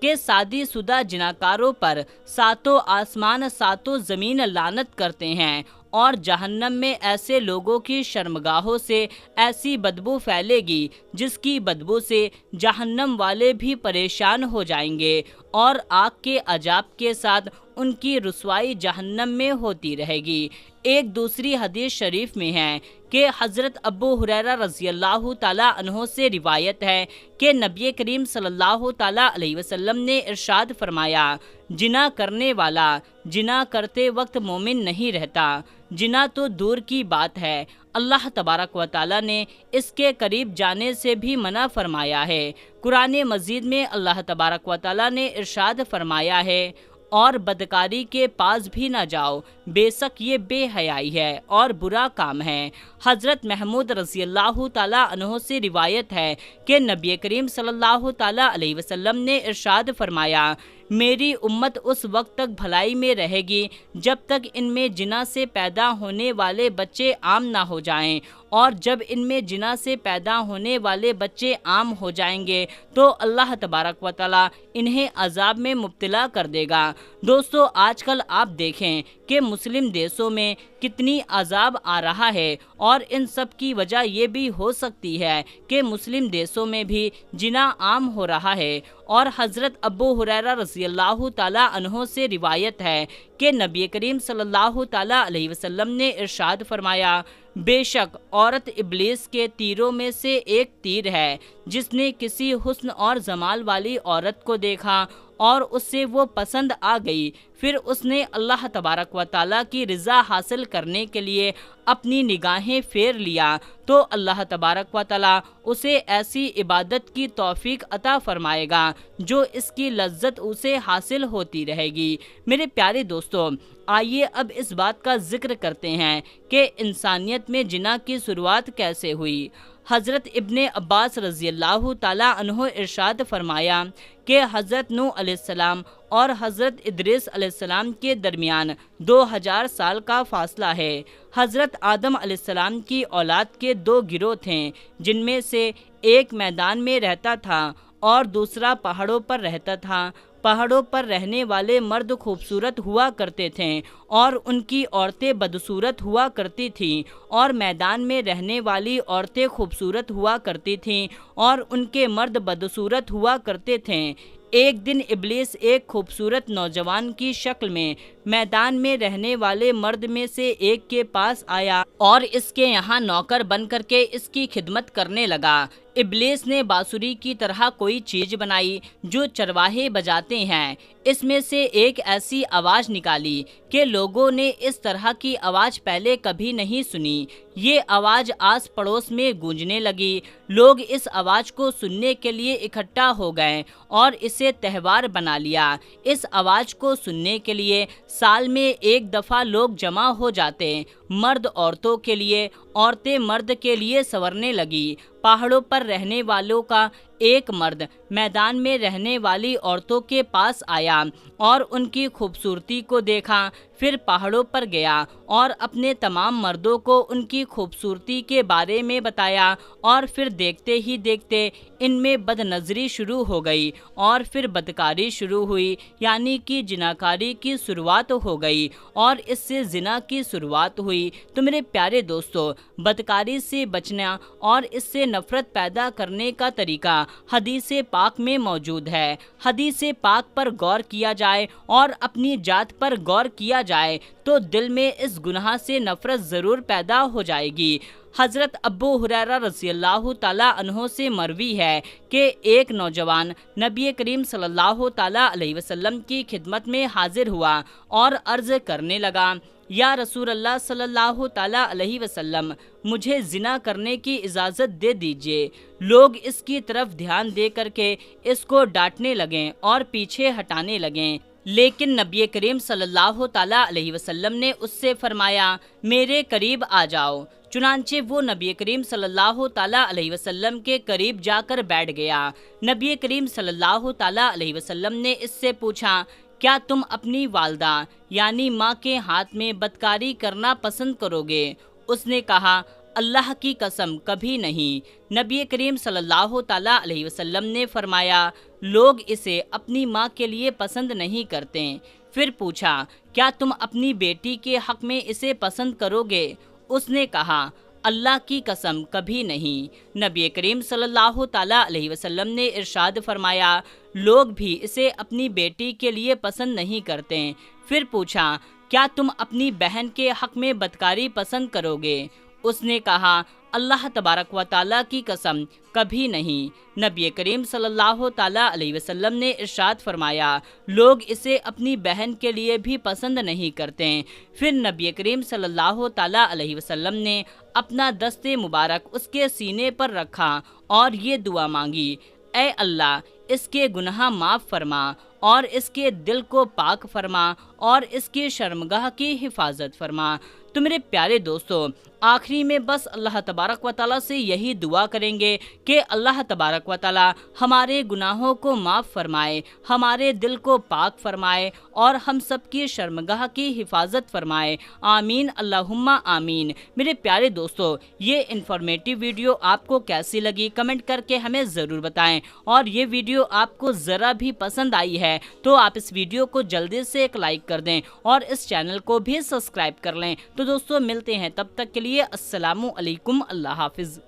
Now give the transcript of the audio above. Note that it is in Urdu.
کہ شادی شدہ جناکاروں پر ساتوں آسمان ساتوں زمین لعنت کرتے ہیں، اور جہنم میں ایسے لوگوں کی شرمگاہوں سے ایسی بدبو پھیلے گی جس کی بدبو سے جہنم والے بھی پریشان ہو جائیں گے، اور آگ کے عذاب کے ساتھ ان کی رسوائی جہنم میں ہوتی رہے گی۔ ایک دوسری حدیث شریف میں ہے کہ حضرت ابو ہریرہ رضی اللہ تعالیٰ عنہ سے روایت ہے کہ نبی کریم صلی اللہ تعالیٰ علیہ وسلم نے ارشاد فرمایا، جنا کرنے والا جنا کرتے وقت مومن نہیں رہتا۔ جنا تو دور کی بات ہے، اللہ تبارک و تعالیٰ نے اس کے قریب جانے سے بھی منع فرمایا ہے۔ قرآن مجید میں اللہ تبارک و تعالیٰ نے ارشاد فرمایا ہے، اور بدکاری کے پاس بھی نہ جاؤ، بے شک یہ بے حیائی ہے اور برا کام ہے۔ حضرت محمود رضی اللہ تعالیٰ عنہ سے روایت ہے کہ نبی کریم صلی اللہ تعالیٰ علیہ وسلم نے ارشاد فرمایا، میری امت اس وقت تک بھلائی میں رہے گی جب تک ان میں جنا سے پیدا ہونے والے بچے عام نہ ہو جائیں، اور جب ان میں جنا سے پیدا ہونے والے بچے عام ہو جائیں گے تو اللہ تبارک و تعالیٰ انہیں عذاب میں مبتلا کر دے گا۔ دوستو، آج کل آپ دیکھیں کہ مسلم دیشوں میں کتنی عذاب آ رہا ہے، اور ان سب کی وجہ یہ بھی ہو سکتی ہے کہ مسلم دیشوں میں بھی جنا عام ہو رہا ہے۔ اور حضرت ابو ہریرہ رضی اللہ تعالیٰ عنہ سے روایت ہے کہ نبی کریم صلی اللہ تعالیٰ علیہ وسلم نے ارشاد فرمایا، بے شک عورت ابلیس کے تیروں میں سے ایک تیر ہے، جس نے کسی حسن اور جمال والی عورت کو دیکھا اور اس سے وہ پسند آ گئی، پھر اس نے اللہ تبارک و تعالیٰ کی رضا حاصل کرنے کے لیے اپنی نگاہیں پھیر لیا تو اللہ تبارک و تعالیٰ اسے ایسی عبادت کی توفیق عطا فرمائے گا جو اس کی لذت اسے حاصل ہوتی رہے گی۔ میرے پیارے دوستو، آئیے اب اس بات کا ذکر کرتے ہیں کہ انسانیت میں جنا کی شروعات کیسے ہوئی۔ حضرت ابن عباس رضی اللہ تعالیٰ عنہ ارشاد فرمایا کہ حضرت نوح علیہ السلام اور حضرت ادریس علیہ السلام کے درمیان 2000 سال کا فاصلہ ہے۔ حضرت آدم علیہ السلام کی اولاد کے 2 گروہ تھے، جن میں سے ایک میدان میں رہتا تھا اور دوسرا پہاڑوں پر رہتا تھا۔ پہاڑوں پر رہنے والے مرد خوبصورت ہوا کرتے تھے اور ان کی عورتیں بدصورت ہوا کرتی تھیں، اور میدان میں رہنے والی عورتیں خوبصورت ہوا کرتی تھیں اور ان کے مرد بدصورت ہوا کرتے تھے۔ ایک دن ابلیس ایک خوبصورت نوجوان کی شکل میں میدان میں رہنے والے مرد میں سے ایک کے پاس آیا اور اس کے یہاں نوکر بن کر کے اس کی خدمت کرنے لگا۔ ابلیس نے بانسری کی طرح کوئی چیز بنائی جو چرواہے بجاتے ہیں، اس میں سے ایک ایسی آواز نکالی کہ لوگوں نے اس طرح کی آواز پہلے کبھی نہیں سنی۔ یہ آواز آس پڑوس میں گونجنے لگی، لوگ اس آواز کو سننے کے لیے اکٹھا ہو گئے اور اسے تہوار بنا لیا۔ اس آواز کو سننے کے لیے سال میں ایک دفعہ لوگ جمع ہو جاتے، مرد عورتوں کے لیے، عورتیں مرد کے لیے سنورنے لگی۔ پہاڑوں پر رہنے والوں کا ایک مرد میدان میں رہنے والی عورتوں کے پاس آیا اور ان کی خوبصورتی کو دیکھا، پھر پہاڑوں پر گیا اور اپنے تمام مردوں کو ان کی خوبصورتی کے بارے میں بتایا، اور پھر دیکھتے ہی دیکھتے ان میں بد نظری شروع ہو گئی اور پھر بدکاری شروع ہوئی، یعنی کہ جناکاری کی شروعات ہو گئی اور اس سے زنا کی شروعات ہوئی۔ تو میرے پیارے دوستو، بدکاری سے بچنا اور اس سے نفرت پیدا کرنے کا طریقہ حدیث پاک میں موجود ہے۔ حدیث پاک پر غور کیا جائے اور اپنی ذات پر غور کیا جائے تو دل میں اس گناہ سے نفرت ضرور پیدا ہو جائے گی۔ حضرت ابو ہریرہ رضی اللہ تعالیٰ عنہ سے مروی ہے کہ ایک نوجوان نبی کریم صلی اللہ تعالیٰ علیہ وسلم کی خدمت میں حاضر ہوا اور عرض کرنے لگا، یا رسول اللہ صلی اللہ تعالیٰ علیہ وسلم، مجھے زنا کرنے کی اجازت دے دیجیے۔ لوگ اس کی طرف دھیان دے کر کے اس کو ڈانٹنے لگیں اور پیچھے ہٹانے لگیں، لیکن نبی کریم صلی اللہ تعالیٰ علیہ وسلم نے اس سے فرمایا، میرے قریب آ جاؤ۔ چنانچہ وہ نبی کریم صلی اللہ تعالیٰ علیہ وسلم کے قریب جا کر بیٹھ گیا۔ نبی کریم صلی اللہ تعالیٰ علیہ وسلم نے اس سے پوچھا، کیا تم اپنی والدہ یعنی ماں کے ہاتھ میں بدکاری کرنا پسند کرو گے؟ اس نے کہا، اللہ کی قسم کبھی نہیں۔ نبی کریم صلی اللہ تعالیٰ علیہ وسلم نے فرمایا، لوگ اسے اپنی ماں کے لیے پسند نہیں کرتے۔ پھر پوچھا کیا تم اپنی بیٹی کے حق میں اسے پسند کرو گے؟ اس نے کہا اللہ کی قسم کبھی نہیں۔ نبی کریم صلی اللہ تعالیٰ علیہ وسلم نے ارشاد فرمایا لوگ بھی اسے اپنی بیٹی کے لیے پسند نہیں کرتے۔ پھر پوچھا کیا تم اپنی بہن کے حق میں بدکاری پسند کرو گے؟ اس نے کہا اللہ تبارک و تعالیٰ کی قسم کبھی نہیں۔ نبی کریم صلی اللہ تعالیٰ علیہ وسلم نے ارشاد فرمایا لوگ اسے اپنی بہن کے لیے بھی پسند نہیں کرتے۔ پھر نبی کریم صلی اللہ تعالیٰ علیہ وسلم نے اپنا دست مبارک اس کے سینے پر رکھا اور یہ دعا مانگی اے اللہ اس کے گناہ معاف فرما اور اس کے دل کو پاک فرما اور اس کی شرمگاہ کی حفاظت فرما۔ تو میرے پیارے دوستو، آخری میں بس اللہ تبارک و تعالیٰ سے یہی دعا کریں گے کہ اللہ تبارک و تعالیٰ ہمارے گناہوں کو معاف فرمائے، ہمارے دل کو پاک فرمائے اور ہم سب کی شرمگاہ کی حفاظت فرمائے۔ آمین اللہم آمین۔ میرے پیارے دوستو، یہ انفارمیٹیو ویڈیو آپ کو کیسی لگی کمنٹ کر کے ہمیں ضرور بتائیں، اور یہ ویڈیو آپ کو ذرا بھی پسند آئی ہے تو آپ اس ویڈیو کو جلدی سے ایک لائک کر دیں اور اس چینل کو بھی سبسکرائب کر لیں۔ تو دوستو ملتے ہیں تب تک کے لیے السلام علیکم، اللہ حافظ۔